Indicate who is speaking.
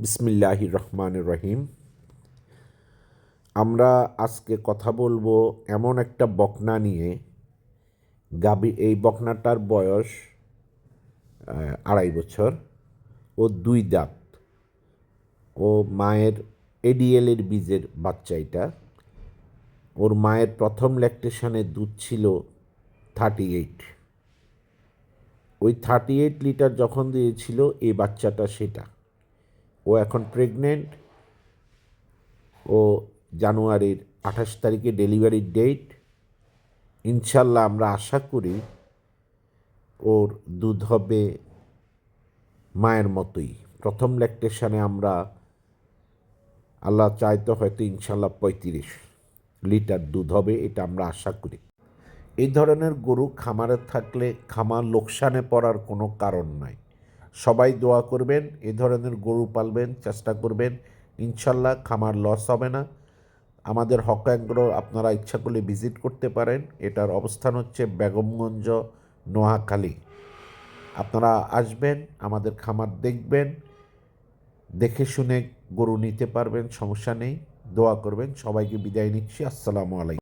Speaker 1: বিসমিল্লাহির রহমানির রহিম। আমরা আজকে কথা বলবো এমন একটা বকনা নিয়ে। এই বকনাটার বয়স 2.5 বছর। ও 2 দাঁত। ও মায়ের এডিএলের বীজের বাচ্চা এটা। ওর মায়ের প্রথম ল্যাকটেশনের দুধ ছিল 38। ওই 38 লিটার যখন দিয়েছিল এই বাচ্চাটা সেটা। ও এখন প্রেগনেন্ট। ও জানুয়ারির 28 তারিখে ডেলিভারির ডেট। ইনশাল্লাহ আমরা আশা করি ওর দুধ হবে মায়ের মতোই। প্রথম ল্যাকটেশনে আমরা আল্লাহ চাইতো হয়তো ইনশাল্লাহ 35 লিটার দুধ হবে, এটা আমরা আশা করি। এই ধরনের গরু খামারে থাকলে খামার লোকসানে পড়ার কোনো কারণ নাই। সবাই দোয়া করবেন, এ ধরনের গরু পালবেন, চেষ্টা করবেন, ইনশাল্লাহ খামার লস হবে না। আমাদের হক অ্যাগ্রো আপনারা ইচ্ছা করলে ভিজিট করতে পারেন। এটার অবস্থান হচ্ছে বেগমগঞ্জ, নোয়াখালী। আপনারা আসবেন, আমাদের খামার দেখবেন, দেখে শুনে গরু নিতে পারবেন, সমস্যা নেই। দোয়া করবেন। সবাইকে বিদায় নিচ্ছি। আসসালামু আলাইকুম।